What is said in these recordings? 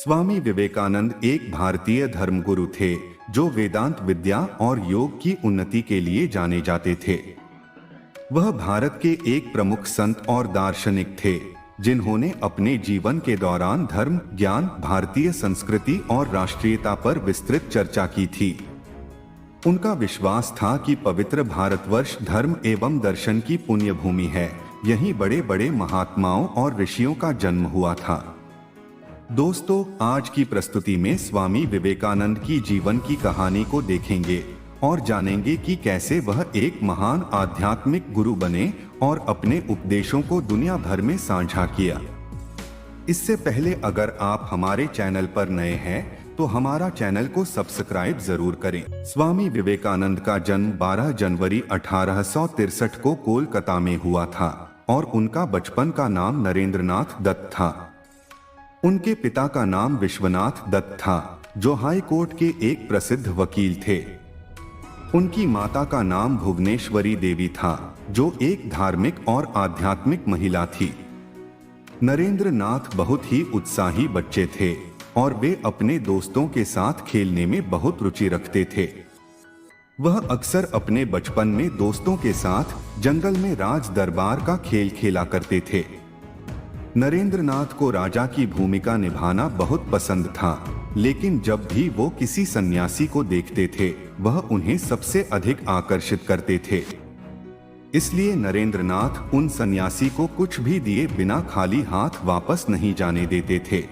स्वामी विवेकानंद एक भारतीय धर्मगुरु थे जो वेदांत विद्या और योग की उन्नति के लिए जाने जाते थे। वह भारत के एक प्रमुख संत और दार्शनिक थे जिन्होंने अपने जीवन के दौरान धर्म, ज्ञान, भारतीय संस्कृति और राष्ट्रीयता पर विस्तृत चर्चा की थी। उनका विश्वास था कि पवित्र भारतवर्ष धर्म एवं दर्शन की पुण्य भूमि है। यहीं बड़े बड़े महात्माओं और ऋषियों का जन्म हुआ था। दोस्तों, आज की प्रस्तुति में स्वामी विवेकानंद की जीवन की कहानी को देखेंगे और जानेंगे कि कैसे वह एक महान आध्यात्मिक गुरु बने और अपने उपदेशों को दुनिया भर में साझा किया। इससे पहले अगर आप हमारे चैनल पर नए हैं तो हमारा चैनल को सब्सक्राइब जरूर करें। स्वामी विवेकानंद का जन्म 12 जनवरी 1863 को कोलकाता में हुआ था और उनका बचपन का नाम नरेंद्रनाथ दत्त था। उनके पिता का नाम विश्वनाथ दत्त था जो हाई कोर्ट के एक प्रसिद्ध वकील थे। उनकी माता का नाम भुवनेश्वरी देवी था जो एक धार्मिक और आध्यात्मिक महिला थी। नरेंद्रनाथ बहुत ही उत्साही बच्चे थे और वे अपने दोस्तों के साथ खेलने में बहुत रुचि रखते थे। वह अक्सर अपने बचपन में दोस्तों के साथ जंगल में राज दरबार का खेल खेला करते थे। नरेंद्रनाथ को राजा की भूमिका निभाना बहुत पसंद था, लेकिन जब भी वो किसी सन्यासी को देखते थे वह उन्हें सबसे अधिक आकर्षित करते थे। इसलिए नरेंद्रनाथ उन सन्यासी को कुछ भी दिए बिना खाली हाथ वापस नहीं जाने देते थे।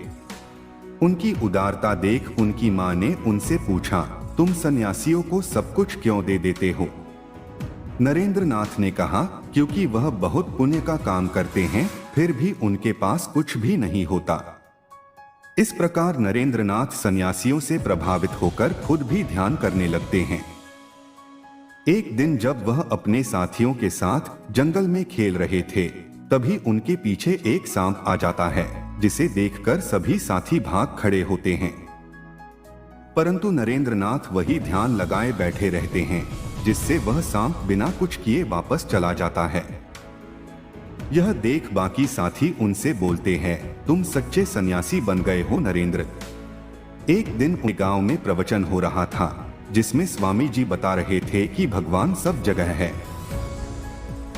उनकी उदारता देख उनकी मां ने उनसे पूछा, तुम सन्यासियों को सब कुछ क्यों दे देते हो? नरेंद्रनाथ ने कहा, क्योंकि वह बहुत पुण्य का काम करते हैं फिर भी उनके पास कुछ भी नहीं होता। इस प्रकार नरेंद्रनाथ सन्यासियों से प्रभावित होकर खुद भी ध्यान करने लगते हैं। एक दिन जब वह अपने साथियों के साथ जंगल में खेल रहे थे तभी उनके पीछे एक सांप आ जाता है जिसे देखकर सभी साथी भाग खड़े होते हैं। परंतु नरेंद्रनाथ वही ध्यान लगाए बैठे रहते हैं जिससे वह सांप बिना कुछ किए वापस चला जाता है। यह देख बाकी साथी उनसे बोलते हैं, तुम सच्चे सन्यासी बन गए हो नरेंद्र। एक दिन गांव में प्रवचन हो रहा था जिसमें स्वामी जी बता रहे थे कि भगवान सब जगह है।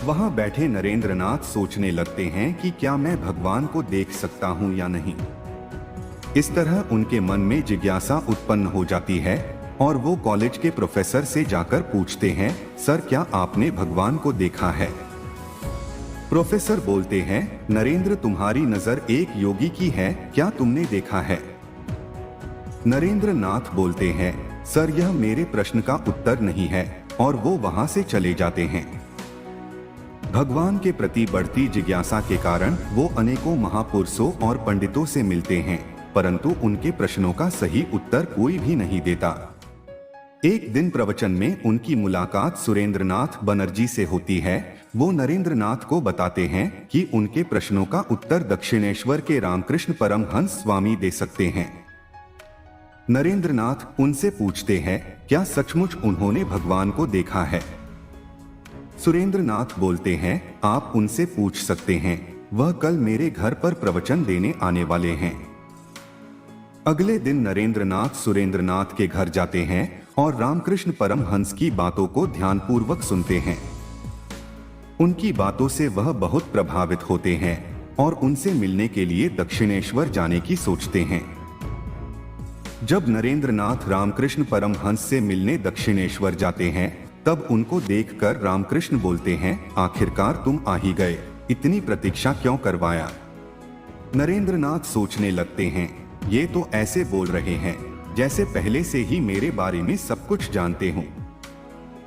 वहां बैठे नरेंद्रनाथ सोचने लगते हैं कि क्या मैं भगवान को देख सकता हूं या नहीं। इस तरह उनके मन में जिज्ञासा उत्पन्न हो जाती है और वो कॉलेज के प्रोफेसर से जाकर पूछते हैं, सर क्या आपने भगवान को देखा है? प्रोफेसर बोलते हैं, नरेंद्र तुम्हारी नजर एक योगी की है, क्या तुमने देखा है? नरेंद्रनाथ बोलते हैं, सर यह मेरे प्रश्न का उत्तर नहीं है, और वो वहां से चले जाते हैं। भगवान के प्रति बढ़ती जिज्ञासा के कारण वो अनेकों महापुरुषों और पंडितों से मिलते हैं, परंतु उनके प्रश्नों का सही उत्तर कोई भी नहीं देता। एक दिन प्रवचन में उनकी मुलाकात सुरेंद्रनाथ बनर्जी से होती है। वो नरेंद्रनाथ को बताते हैं कि उनके प्रश्नों का उत्तर दक्षिणेश्वर के रामकृष्ण परमहंस स्वामी दे सकते हैं। नरेंद्रनाथ उनसे पूछते हैं, क्या सचमुच उन्होंने भगवान को देखा है? सुरेंद्रनाथ बोलते हैं, आप उनसे पूछ सकते हैं, वह कल मेरे घर पर प्रवचन देने आने वाले हैं। अगले दिन नरेंद्रनाथ सुरेंद्रनाथ के घर जाते हैं और रामकृष्ण परमहंस की बातों को ध्यानपूर्वक सुनते हैं। उनकी बातों से वह बहुत प्रभावित होते हैं और उनसे मिलने के लिए दक्षिणेश्वर जाने की सोचते हैं। जब नरेंद्रनाथ रामकृष्ण परमहंस से मिलने दक्षिणेश्वर जाते हैं तब उनको देखकर रामकृष्ण बोलते हैं, आखिरकार तुम आ ही गए, इतनी प्रतीक्षा क्यों करवाया? नरेंद्रनाथ सोचने लगते हैं, ये तो ऐसे बोल रहे हैं जैसे पहले से ही मेरे बारे में सब कुछ जानते हो।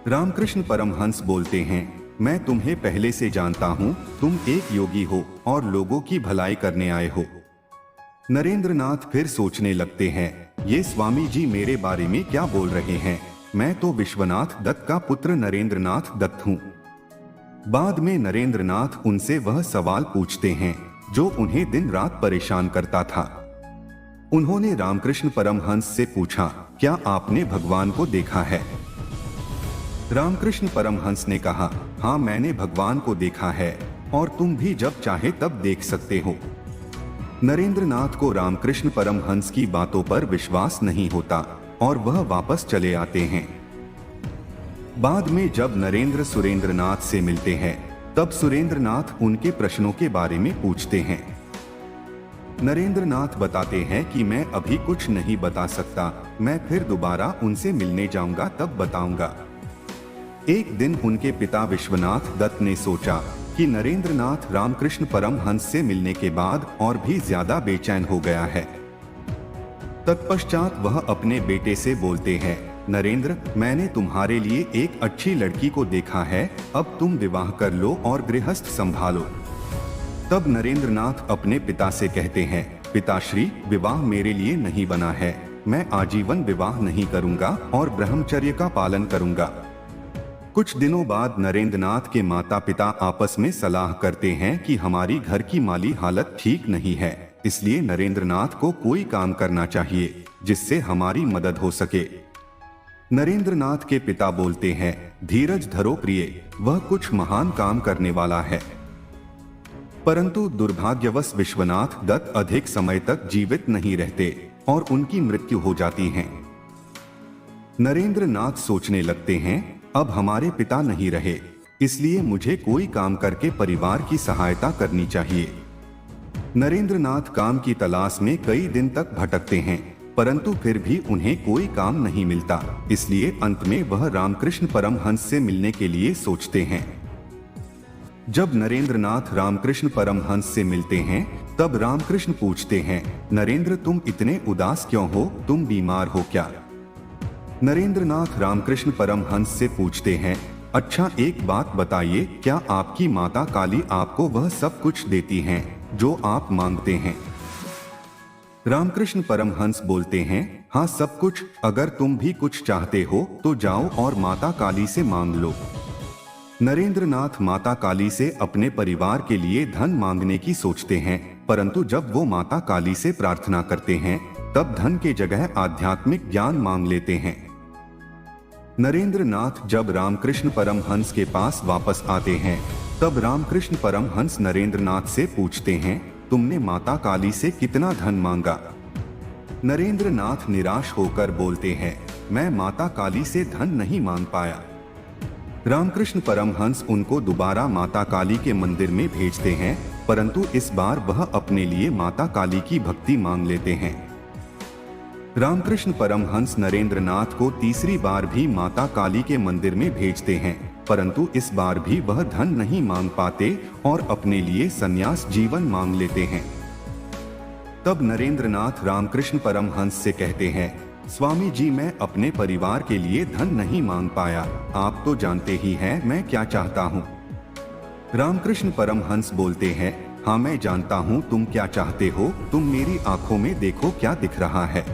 रामकृष्ण परमहंस बोलते हैं, मैं तुम्हें पहले से जानता हूँ, तुम एक योगी हो और लोगों की भलाई करने आए हो। नरेंद्रनाथ फिर सोचने लगते हैं, ये स्वामी जी मेरे बारे में क्या बोल रहे हैं, मैं तो विश्वनाथ दत्त का पुत्र नरेंद्रनाथ दत्त हूँ। बाद में नरेंद्रनाथ उनसे वह सवाल पूछते हैं जो उन्हें दिन रात परेशान करता था। उन्होंने रामकृष्ण परमहंस से पूछा, क्या आपने भगवान को देखा है? रामकृष्ण परमहंस ने कहा, हाँ मैंने भगवान को देखा है और तुम भी जब चाहे तब देख सकते हो। नरेंद्र नाथ को रामकृष्ण परमहंस की बातों पर विश्वास नहीं होता और वह वापस चले आते हैं। बाद में जब नरेंद्र सुरेंद्र नाथ से मिलते हैं, तब सुरेंद्र नाथ उनके प्रश्नों के बारे में पूछते हैं। नरेंद्र नाथ बताते हैं कि मैं अभी कुछ नहीं बता सकता, मैं फिर दोबारा उनसे मिलने जाऊंगा तब बताऊंगा। एक दिन उनके पिता विश्वनाथ दत्त ने सोचा कि नरेंद्र नाथ रामकृष्ण परमहंस से मिलने के बाद और भी ज्यादा बेचैन हो गया है। तत्पश्चात वह अपने बेटे से बोलते हैं, नरेंद्र, मैंने तुम्हारे लिए एक अच्छी लड़की को देखा है, अब तुम विवाह कर लो और गृहस्थ संभालो। तब नरेंद्र नाथ अपने पिता से कहते हैं, पिताश्री, विवाह मेरे लिए नहीं बना है, मैं आजीवन विवाह नहीं करूंगा और ब्रह्मचर्य का पालन करूंगा। कुछ दिनों बाद नरेंद्र नाथ के माता पिता आपस में सलाह करते हैं कि हमारी घर की माली हालत ठीक नहीं है, इसलिए नरेंद्र नाथ को कोई काम करना चाहिए जिससे हमारी मदद हो सके। नरेंद्र नाथ के पिता बोलते हैं, धीरज धरो प्रिय, वह कुछ महान काम करने वाला है। परंतु दुर्भाग्यवश विश्वनाथ दत्त अधिक समय तक जीवित नहीं रहते और उनकी मृत्यु हो जाती है। नरेंद्र नाथ सोचने लगते हैं, अब हमारे पिता नहीं रहे, इसलिए मुझे कोई काम करके परिवार की सहायता करनी चाहिए। नरेंद्र नाथ काम की तलाश में कई दिन तक भटकते हैं, परंतु फिर भी उन्हें कोई काम नहीं मिलता, इसलिए अंत में वह रामकृष्ण परमहंस से मिलने के लिए सोचते हैं। जब नरेंद्र नाथ रामकृष्ण परमहंस से मिलते हैं, तब रामकृष्ण पूछते हैं, नरेंद्र, तुम इतने उदास क्यों हो, तुम बीमार हो क्या? नरेंद्र नाथ रामकृष्ण परमहंस से पूछते हैं, अच्छा एक बात बताइए, क्या आपकी माता काली आपको वह सब कुछ देती हैं जो आप मांगते हैं? रामकृष्ण परमहंस बोलते हैं, हाँ सब कुछ, अगर तुम भी कुछ चाहते हो तो जाओ और माता काली से मांग लो। नरेंद्र नाथ माता काली से अपने परिवार के लिए धन मांगने की सोचते हैं, परंतु जब वो माता काली से प्रार्थना करते हैं, तब धन के जगह आध्यात्मिक ज्ञान मांग लेते हैं। नरेंद्र नाथ जब रामकृष्ण परमहंस के पास वापस आते हैं, तब रामकृष्ण परमहंस नरेंद्र नाथ से पूछते हैं, तुमने माता काली से कितना धन मांगा? नरेंद्र नाथ निराश होकर बोलते हैं, मैं माता काली से धन नहीं मांग पाया। रामकृष्ण परमहंस उनको दोबारा माता काली के मंदिर में भेजते हैं, परंतु इस बार वह अपने लिए माता काली की भक्ति मांग लेते हैं। रामकृष्ण परमहंस नरेंद्र नाथ को तीसरी बार भी माता काली के मंदिर में भेजते हैं, परंतु इस बार भी वह धन नहीं मांग पाते और अपने लिए संन्यास जीवन मांग लेते हैं। तब नरेंद्र नाथ रामकृष्ण परमहंस से कहते हैं, स्वामी जी, मैं अपने परिवार के लिए धन नहीं मांग पाया, आप तो जानते ही हैं मैं क्या चाहता हूँ। रामकृष्ण परमहंस बोलते हैं, हाँ मैं जानता हूँ तुम क्या चाहते हो, तुम मेरी आंखों में देखो क्या दिख रहा है।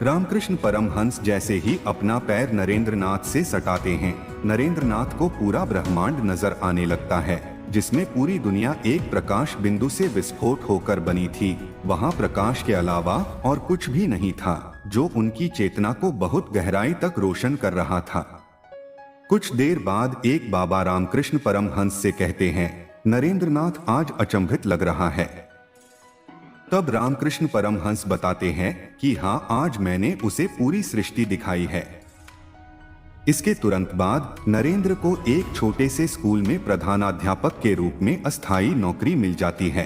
रामकृष्ण परमहंस जैसे ही अपना पैर नरेंद्र नाथ से सटाते हैं, नरेंद्र नाथ को पूरा ब्रह्मांड नजर आने लगता है, जिसमें पूरी दुनिया एक प्रकाश बिंदु से विस्फोट होकर बनी थी। वहां प्रकाश के अलावा और कुछ भी नहीं था, जो उनकी चेतना को बहुत गहराई तक रोशन कर रहा था। कुछ देर बाद एक बाबा रामकृष्ण परमहंस से कहते हैं, नरेंद्र नाथ आज अचंभित लग रहा है। तब रामकृष्ण परमहंस बताते हैं कि हाँ, आज मैंने उसे पूरी सृष्टि दिखाई है। इसके तुरंत बाद नरेंद्र को एक छोटे से स्कूल में प्रधानाध्यापक के रूप में अस्थायी नौकरी मिल जाती है।